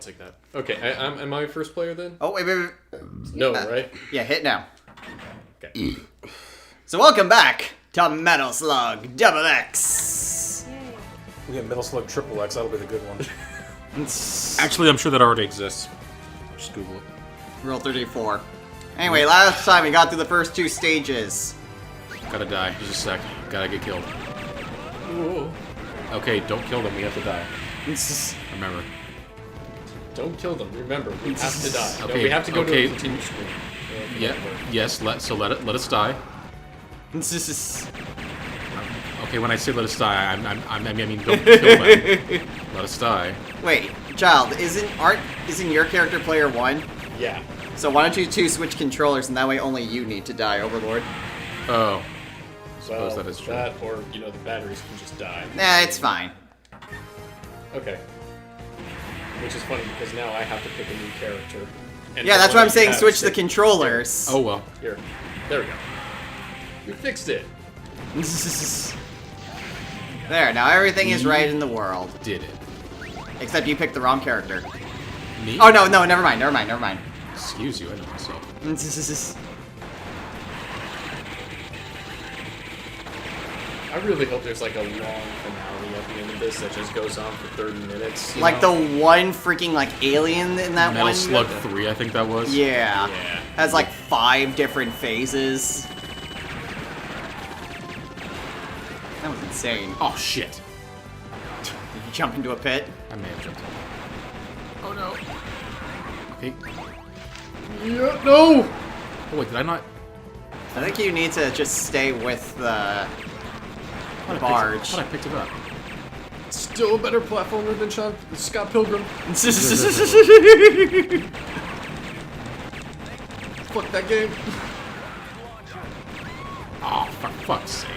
take that. Okay, am I first player then? Oh, wait. No, right? Yeah, hit now. Okay. So welcome back to Metal Slug Double X. We get Metal Slug Triple X, that'll be the good one. Actually, I'm sure that already exists. Just Google it. Roll 34. Anyway, last time we got through the first 2 stages. Gotta die. Just a sec. Gotta get killed. Ooh. Okay, don't kill them. We have to die. Remember. Don't kill them. Remember, we have to die. Okay, No, we have to go to okay. a continue screen. Yeah. Yes. Let us die. Okay, when I say let us die, I mean don't kill them. Let us die. Wait, child, isn't your character player 1? Yeah. So why don't you 2 switch controllers, and that way only you need to die, Overlord? Oh. Well, Suppose that is true. that, or, the batteries can just die. Nah, it's fine. Okay. Which is funny, because now I have to pick a new character. And Yeah, that's what I'm saying, have switch the six- controllers. Oh well. Here. There we go. We fixed it. There, now everything is right in the world. Did it? Except you picked the wrong character. Me? Oh, no, never mind. Excuse you. I know myself. I really hope there's like a long finale at the end of this that just goes on for 30 minutes. you Like know? the one freaking, alien in that Metal one? Slug 3, I think that was. Yeah. Yeah. Has 5 different phases. That was insane. Oh shit. Did you jump into a pit? I may have jumped in. Oh no. Okay. Yeah, no! Oh wait, did I not? I think you need to just stay with the I barge. thought I picked it up. Still a better platformer than Scott Pilgrim. Fuck that game. Oh, for fuck's sake.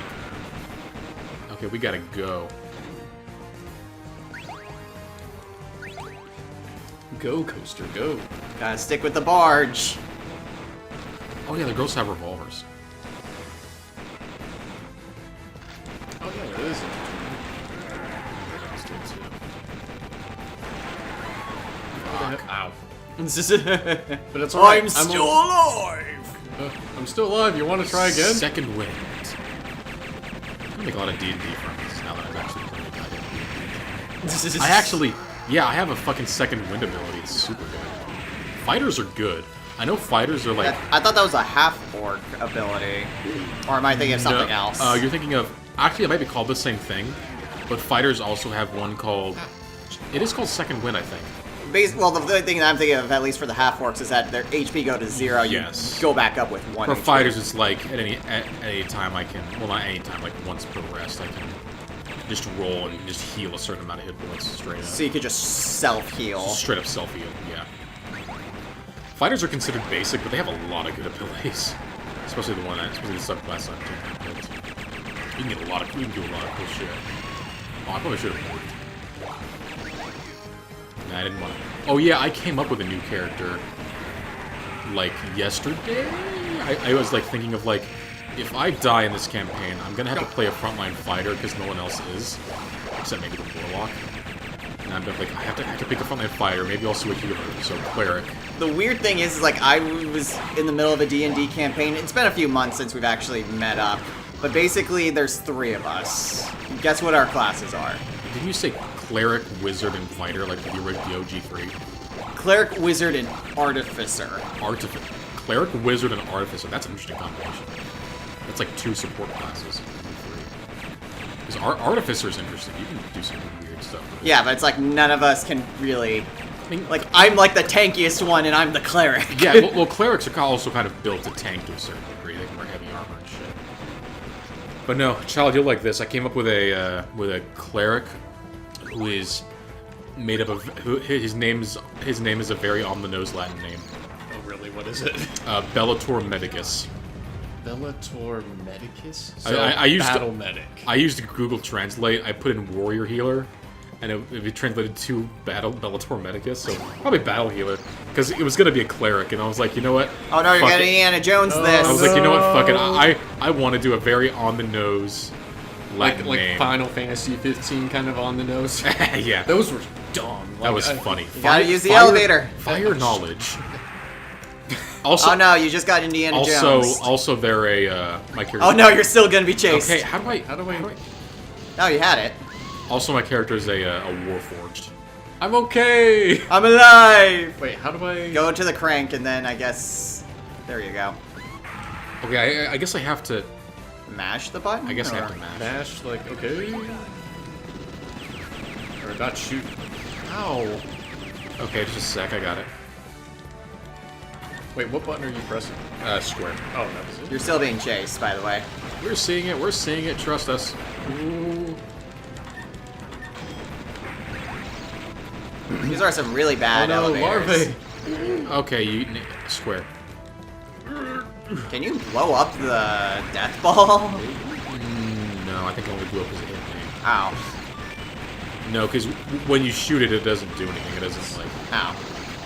Okay, we gotta go. Go, Coaster, go. Gotta stick with the barge. Oh yeah, the girls have revolvers. Oh yeah, there is. Ow. But it's alright. I'm still alive! I'm still alive. You want to try again? Second wind. I'm gonna make a lot of D&D from this now that I've actually played it. I actually, yeah, I have a fucking second wind ability. It's super good. Fighters are good. I know fighters are like... I thought that was a half-orc ability. Or am I thinking of something else? You're thinking of... Actually, it might be called the same thing, but fighters also have one called... It is called second wind, I think. Well, the thing that I'm thinking of, at least for the half-orcs, is that their HP go to 0, Yes. you go back up with 1 For HP. fighters, it's like at any time I can... Well, not any time, like once per rest, I can just roll and just heal a certain amount of hit points straight up. So you could just self-heal. Just straight up self-heal, yeah. Fighters are considered basic, but they have a lot of good abilities. Especially the subclass I'm taking. You can get a lot of... You can do a lot of cool shit. Oh, I probably should have moved. Nah, I didn't want to... Oh yeah, I came up with a new character, yesterday? I was, thinking of, if I die in this campaign, I'm gonna have to play a frontline fighter, because no one else is. Except maybe the Warlock. And I'm like, I have to pick a frontline fighter, maybe I'll switch healer, so Cleric. The weird thing is I was in the middle of a D&D campaign. It's been a few months since we've actually met up. But basically, there's 3 of us. Guess what our classes are? Didn't you say Cleric, Wizard, and Fighter, like the OG3? Cleric, Wizard, and Artificer. Cleric, Wizard, and Artificer. That's an interesting combination. That's like 2 support classes. Because Artificer's interesting. You can do some weird stuff with it. Yeah, but it's none of us can really... I mean, I'm the tankiest one, and I'm the Cleric. Yeah, well, Clerics are also kind of built to tank to a certain degree. They can wear heavy armor and shit. But no, child, you'll like this. I came up with a Cleric who is made up of... His name is a very on-the-nose Latin name. Oh really? What is it? Bellator Medicus. Bellator Medicus? So I used Battle Medic. I used Google Translate. I put in Warrior Healer, and it translated to Bellator Medicus, so probably Battle Healer, because it was going to be a Cleric, and I was like, you know what? Oh no, you're Fuck getting it. Indiana Jones this. I was like, you know what? Fuck it. I want to do a very on-the-nose, Latin like name. Final Fantasy 15 kind of on the nose. Yeah. Those were dumb. That was I- funny. You gotta use the elevator. Fire knowledge. Also, Oh no, you just got Indiana Jones. also, they're a my character. Oh no, you're still gonna be chased. Okay, how do I? No, you had it. Also, my character is a warforged. I'm okay. I'm alive! Wait, how do I... Go to the crank and then I guess... There you go. Okay, I guess I have to. Mash the button? I guess I or- have to mash. Mash, like, okay. Or not shoot. Ow. Okay, just a sec. I got it. Wait, what button are you pressing? Square. Oh, that was it. You're still being chased, by the way. We're seeing it. We're seeing it. Trust us. Ooh. These are some really bad Oh no, elevators. larvae. Okay, you square. Can you blow up the death ball? No, I think I only blew up his hit me. Ow. No, because when you shoot it, it doesn't do anything. It doesn't like Ow.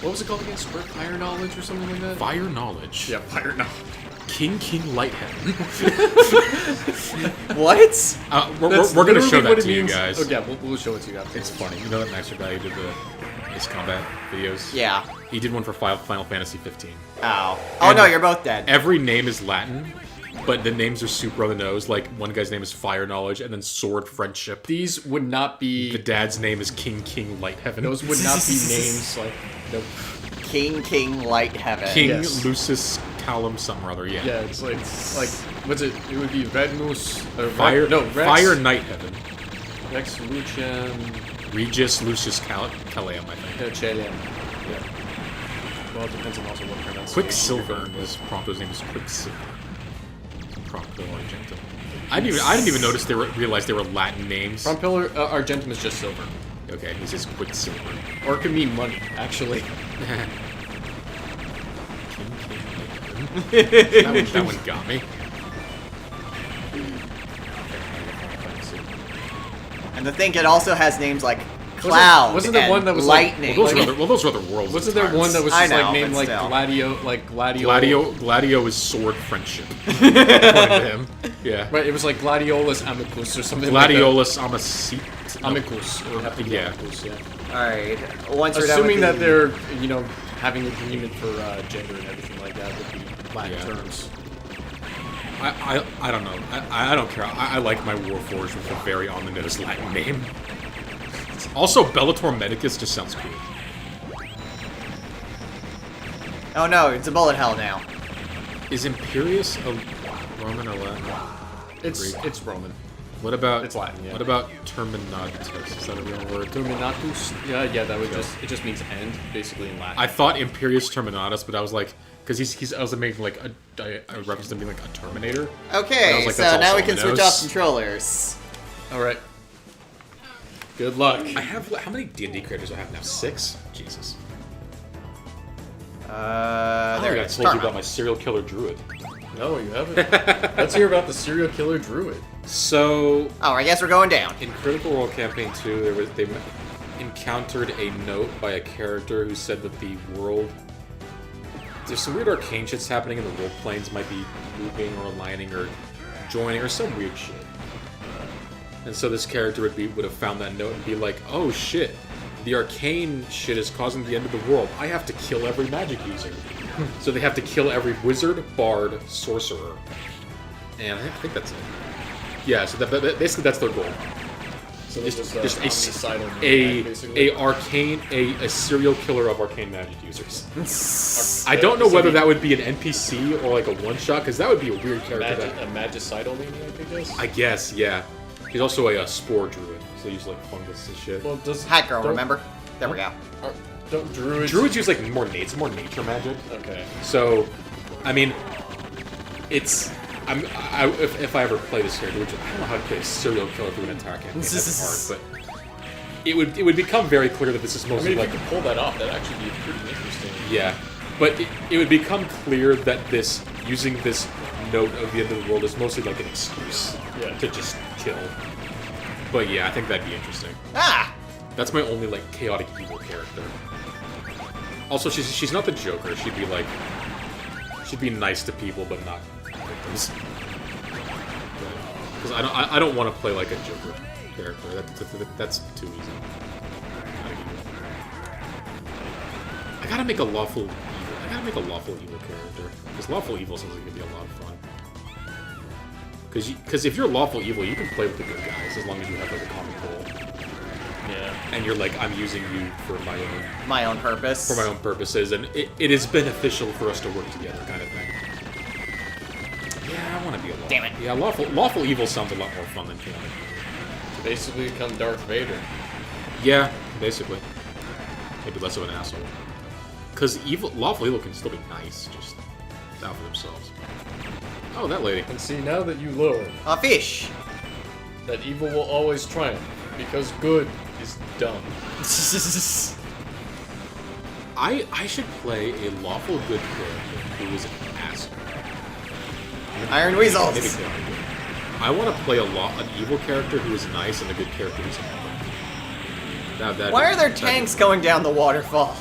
What was it called again? Square Fire Knowledge or something like that? fire knowledge. Yeah, Fire Knowledge. King Lighthead. What? We're gonna show literally that what it to you means. guys. Oh, yeah, we'll show it to you after. It's funny. You know that Master Guy who did the Ace Combat videos? Yeah. He did one for Final Fantasy 15. Ow. Oh no, you're both dead. Every name is Latin, but the names are super on the nose. Like, one guy's name is Fire Knowledge, and then Sword Friendship. These would not be... The dad's name is King Lightheaven. Those would not be names like... Nope. King Light Heaven. King Yes. Lucis Callum something or other, yeah. Yeah, it's like, what's it? It would be Red Moose... Fire, no, Rex, Fire Night Heaven. Rex Lucian... Regis Lucius Calaam, I think. Chedem. Yeah. Well, it depends on also what pronunciation. Quicksilver. His Prompto's name is Quicksilver. Prompto Argentum. I didn't even notice realize they were Latin names. Prompillar Argentum is just silver. Okay, he's just Quicksilver. Or it could mean money, actually. that one got me. And the thing, it also has names like Cloud wasn't there and one that was like- Lightning. Those are other worlds. Wasn't there one that was I just know, like named but like still. Gladio? Gladio is sword friendship. According to him. Yeah. Right, it was like Gladiolus Amicus or something Gladiolus Amicus. like that. Amicus. It would have to be Yeah. Amicus, yeah. Alright, once we're done Assuming with that the- they're, you know, having agreement for gender and everything like that would be Latin Yeah. terms. I don't know. I don't care. I like my Warforged with a very on the nose Latin name. Also, Bellator Medicus just sounds cool. Oh no, it's a bullet hell now. Is Imperius a Roman or Latin? It's Roman. What about It's Latin, yeah. What about Terminatus? Is that a real word? Terminatus? Yeah, that would just, it just means end, basically in Latin. I thought Imperius Terminatus, but I was like, because he's I was making like a reference to being like a Terminator. Okay, I was like, so that's now we also can a switch nose. off controllers. Alright. Good luck. I have how many D&D characters do I have now? 6? Jesus. There I it told is. you about my serial killer druid. No, you haven't. Let's hear about the serial killer druid. So Oh, I guess we're going down. in Critical Role Campaign 2, they encountered a note by a character who said that the world. There's some weird arcane shits happening, and the role planes might be moving or aligning or joining or some weird shit. And so this character would have found that note and be like, "Oh shit, the arcane shit is causing the end of the world. I have to kill every magic user." So they have to kill every wizard, bard, sorcerer, and I think that's it. Yeah, so basically that's their goal. So Just homicidal maniac, a basically. arcane a serial killer of arcane magic users. I don't know whether that would be an NPC or like a one shot, because that would be a weird character. A magicidal maniac, I guess? I guess, yeah. He's also a spore druid, so he's like fungus and shit. Well, does... Hat girl, don't- remember? There we go. Don't druids... Druids use like more nature magic. Okay. So, I mean, it's. If I ever play this character, which I don't know how to play a serial killer through an entire campaign, that's hard, but it would become very clear that this is I mostly mean, if like you could pull that off, that'd actually be pretty interesting. yeah, but it would become clear that this using this note of the end of the world is mostly like an excuse to just kill. But yeah, I think that'd be interesting. Ah! That's my only like chaotic evil character. Also, she's not the Joker. She'd be nice to people, but not victims. Because I don't want to play like a Joker character. That's too easy. I gotta make a lawful evil. I gotta make a lawful evil character. Because lawful evil sounds like it'd be a lot of fun. Because if you're lawful evil, you can play with the good guys as long as you have like a common goal. Yeah. And you're like, I'm using you for My own purpose. my own purposes, and it is beneficial for us to work together, kind of thing. Yeah, I want to be a lawful. Damn it. Yeah, lawful evil sounds a lot more fun than chaotic. To basically become Darth Vader. Yeah, basically. Maybe less of an asshole. Because lawful evil can still be nice, just out for themselves. Oh, that lady. And see, now that you learn A fish. that evil will always triumph, because good is dumb. I should play a lawful good character who is an asshole. Iron Weasels. Maybe chaotic good. I want to play an evil character who is nice and a good character who's evil. Why are there tanks going down the waterfall?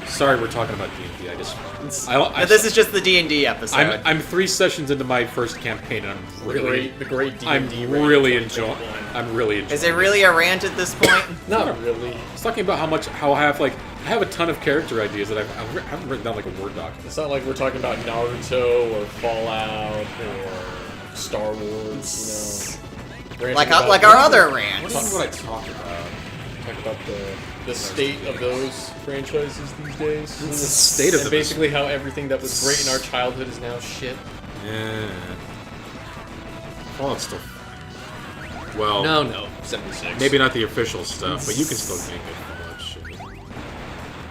Sorry, we're talking about D&D. This is just the D&D episode. I'm 3 sessions into my first campaign, and I'm really, The great D&D I'm rant really of enjoying. 2021. I'm really enjoying. Is it really a rant at this point? Not really. It's talking about how I have a ton of character ideas that I haven't written down like a Word doc. It's not like we're talking about Naruto or Fallout or Star Wars, you know. Like our other What rants. is what I talk about? Talk about the state of those franchises these days. The state of and them. basically how everything that was great in our childhood is now shit. Yeah. Fallout's still fine. Well, No, 76. maybe not the official stuff, but you can still make it Fallout shit.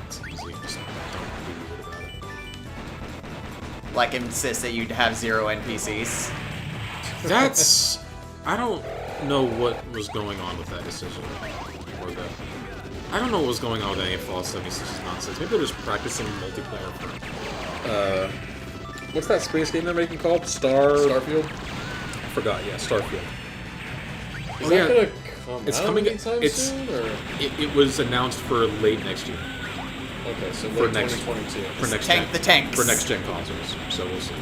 It's easy. Just don't be weird about it. Like insist that you'd have 0 NPCs. That's... I don't know what was going on with that decision. Or the... I don't know what was going on with any Fallout 76's nonsense. Maybe they're just practicing multiplayer for... what's that space game they're making called? Starfield? I forgot, yeah, Starfield. Is Yeah, that gonna come it's out coming- anytime it's- soon? Or? It was announced for late next year. Okay, so For late next- 2022. For next Tank gen, the tanks. For next gen consoles, so we'll see.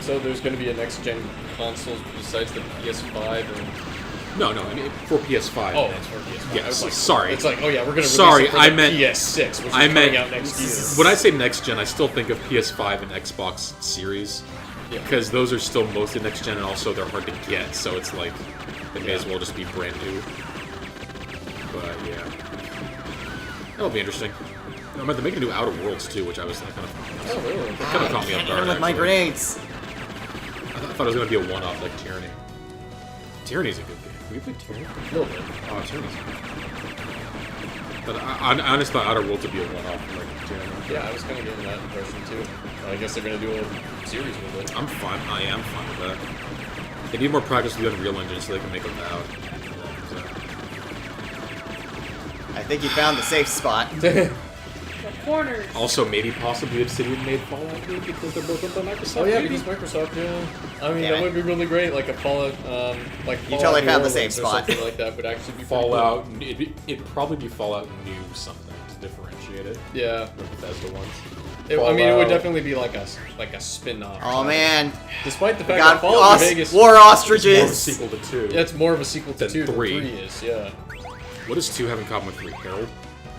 So there's gonna be a next gen consoles besides the PS5 and... No, I mean, for PS5. Oh, it's for PS5. Yeah, I was like, sorry. It's like, oh yeah, we're gonna release Sorry, it for I the meant- PS6, which is I coming meant- out next year. When I say next gen, I still think of PS5 and Xbox Series. Yeah. Because those are still mostly next gen, and also they're hard to get, so it's like, they may as well just be brand new. But yeah. That'll be interesting. They're making a new Outer Worlds too, which I was kind of... Oh, really? It kind of caught me off guard, With my actually. grenades. I thought it was going to be a one-off like Tyranny. Tyranny's a good game. Have you played Tyranny? A little bit. Oh, Tyranny's good. But I honestly thought Outer Worlds would be a one-off like Tyranny. Yeah, I was kind of getting that impression too. I guess they're gonna do a series with it. I'm fine. I am fine with that. They need more practice with the Unreal Engine so they can make a VOD. I think you found the safe spot. Corners. Also, maybe possibly Obsidian made Fallout game because they're both owned by Microsoft. Oh yeah, maybe? because Microsoft, yeah. I mean, Damn that it. would be really great. Like a Fallout, like You Fallout totally New found the Orleans safe or spot. Something like that would actually be pretty Fallout. It'd probably be Fallout New something to differentiate it. Cool. Yeah. The Bethesda ones. I mean, it would Fallout. definitely be like a spin-off. Oh man. Despite the We fact got that Fallout New Vegas, war More of a ostriches. sequel to 2. yeah, it's more of a sequel to Than 2 3. than 3 is. Yeah. What does 2 have in common with 3? Harold?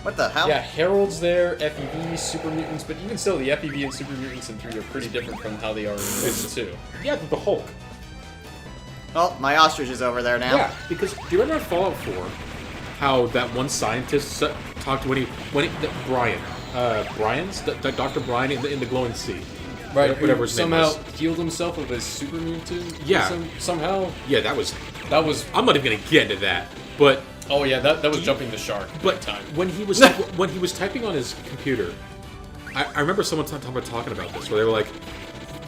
What the hell? Yeah, Harold's there, FEV, Super Mutants, but even still, the FEV and Super Mutants in 3 are pretty different from how they are in 2. Yeah, the Hulk. Oh, my ostrich is over there now. Yeah, because do you remember in Fallout 4 how that one scientist talked when he Brian's Dr. Brian in the glowing sea, Right, whatever his name somehow was. healed himself of his Super Mutant. Yeah. Somehow. Yeah, that was. I'm not even gonna get into that, but Oh yeah, that was jumping the shark. but time. when he was when he was typing on his computer, I remember someone talking about this where they were like,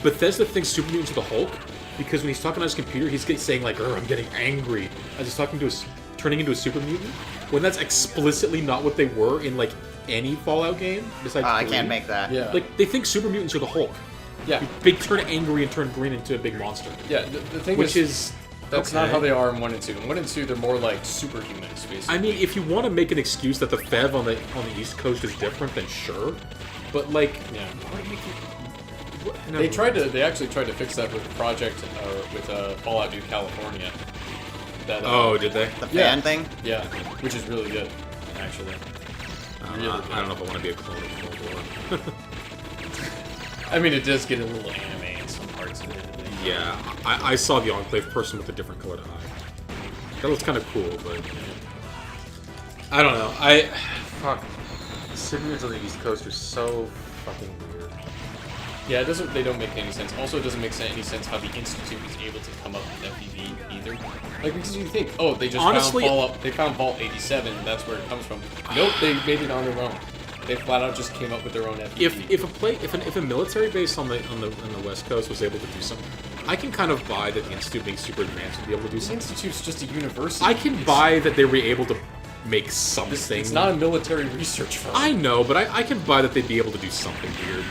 Bethesda thinks Super Mutants are the Hulk because when he's talking on his computer, he's saying like, "I'm getting angry," as he's turning into a Super Mutant, when that's explicitly not what they were in like any Fallout game besides. I 3. can't make that. Yeah. Like they think Super Mutants are the Hulk. Yeah. Big turn angry and turn green into a big monster. Yeah. The thing Which is that's okay. not how they are in 1 and 2. In 1 and 2, they're more like superhumans, basically. I mean, if you want to make an excuse that the FEV on the East Coast is different, then sure. But like, Yeah. why make They actually tried to fix that with Fallout New California. That, Oh, did they? The fan thing? Yeah, which is really good, actually. Really good. I don't know if I want to be a clone of Cold War. I mean, it does get a little anime in some parts of it. Yeah, I saw the Enclave person with a different colored eye. That looks kind of cool, but I don't know. Fuck. Civilians on the East Coast are so fucking weird. Yeah, they don't make any sense. Also, it doesn't make any sense how the Institute is able to come up with FEV either. Like, because you think, oh, they just Honestly, found Vault 87, and that's where it comes from. Nope, they made it on their own. They flat out just came up with their own FEV. If a military base on the West Coast was able to do something, I can kind of buy that the Institute being super advanced would be able to do The something. Institute's just a university. I can buy that they were able to make something. It's not a military research firm. I know, but I can buy that they'd be able to do something weird.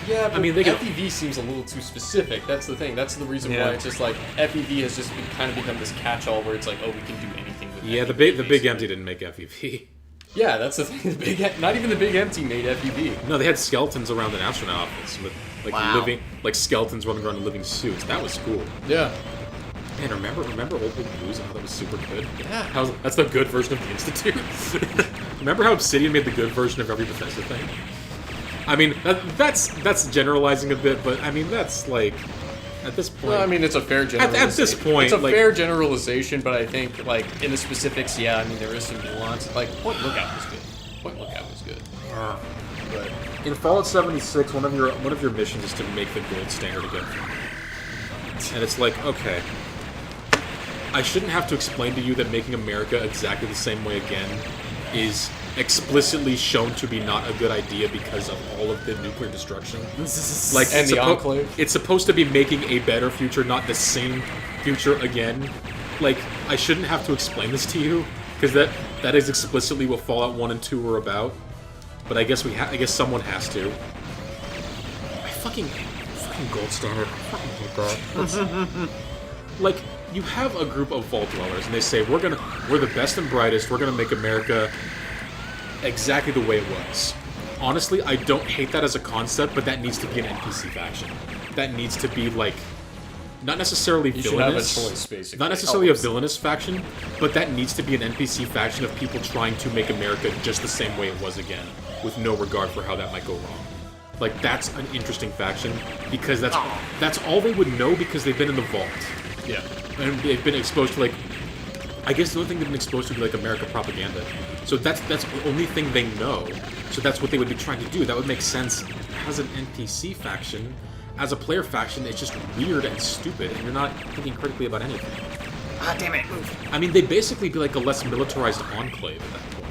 Yeah, but I mean, they can... FEV seems a little too specific. That's the thing. That's the reason why it's just like FEV has just kind of become this catch-all where it's like, oh, we can do anything with Yeah, FEV, the Big Empty didn't make FEV. Yeah, that's the thing. Not even the Big Empty made FEV. No, they had skeletons around an astronaut office with living skeletons running around in living suits. That was cool. Yeah. Man, remember Old Big Blues and how that was super good? Yeah. That's the good version of the Institute. Remember how Obsidian made the good version of every Bethesda thing? I mean, that's generalizing a bit, but I mean that's like at this point. Well, I mean it's a fair generalization. At this point, it's a fair generalization, but I think like in the specifics, yeah, I mean there is some nuance. Like Point Lookout was good. Point Lookout was good. But in Fallout 76, one of your missions is to make the gold standard again. And it's like, okay, I shouldn't have to explain to you that making America exactly the same way again is explicitly shown to be not a good idea because of all of the nuclear destruction. Like, and the Enclave. It's supposed to be making a better future, not the same future again. Like, I shouldn't have to explain this to you because that is explicitly what Fallout 1 and 2 were about. But I guess I guess someone has to. I fucking gold standard. I fucking hate that. Like, you have a group of vault dwellers, and they say we're the best and brightest. We're gonna make America exactly the way it was. Honestly, I don't hate that as a concept, but that needs to be an NPC faction. That needs to be like, not necessarily You villainous. should have a choice, basically. Not necessarily a villainous faction, but that needs to be an NPC faction of people trying to make America just the same way it was again, with no regard for how that might go wrong. Like, that's an interesting faction, because that's all they would know because they've been in the vault. Yeah. And they've been exposed to, like, I guess the only thing they've been exposed to would be, like, America propaganda. So that's the only thing they know. So that's what they would be trying to do. That would make sense as an NPC faction. As a player faction, it's just weird and stupid, and you're not thinking critically about anything. Ah, damn it, move. I mean, they'd basically be like a less militarized enclave at that point.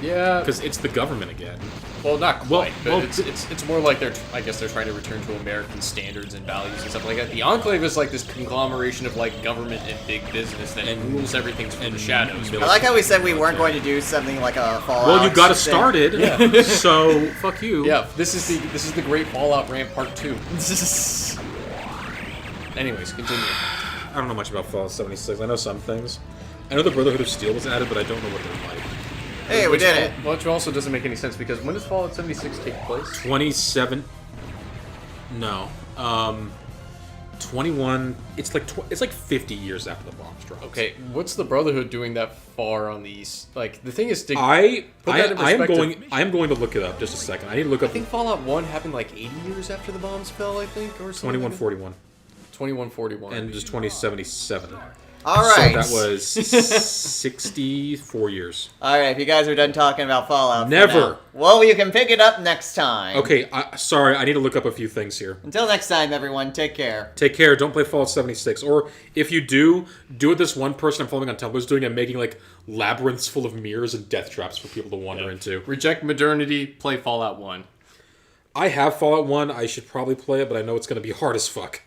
Yeah. Because it's the government again. Well, not quite, Well, but it's more like I guess they're trying to return to American standards and values and stuff like that. The Enclave is like this conglomeration of like government and big business that rules everything from the shadows. I like how we said we weren't going to do something like a Fallout. Well, you got it thing. started, Yeah. So fuck you. Yeah, this is the Great Fallout Rant Part 2. Anyways, continue. I don't know much about Fallout 76. I know some things. I know the Brotherhood of Steel was added, but I don't know what they're like. Hey, we did it. Which also doesn't make any sense because when does Fallout 76 take place? 27. No. 21. It's like 50 years after the bombs dropped. Okay, what's the Brotherhood doing that far on the east? Like the thing is, I put that in am going to look it up just a second. I need to look up. I think Fallout 1 happened like 80 years after the bombs fell. I think or something. 2141. 2141. And just 2077. All right. So that was 64 years. All right, if you guys are done talking about Fallout. Never. For now, well, you can pick it up next time. Okay, sorry, I need to look up a few things here. Until next time, everyone, take care. Take care. Don't play Fallout 76. Or if you do what this one person I'm following on Tumblr is doing and making like labyrinths full of mirrors and death traps for people to wander into. Reject modernity. Play Fallout 1. I have Fallout 1. I should probably play it, but I know it's going to be hard as fuck.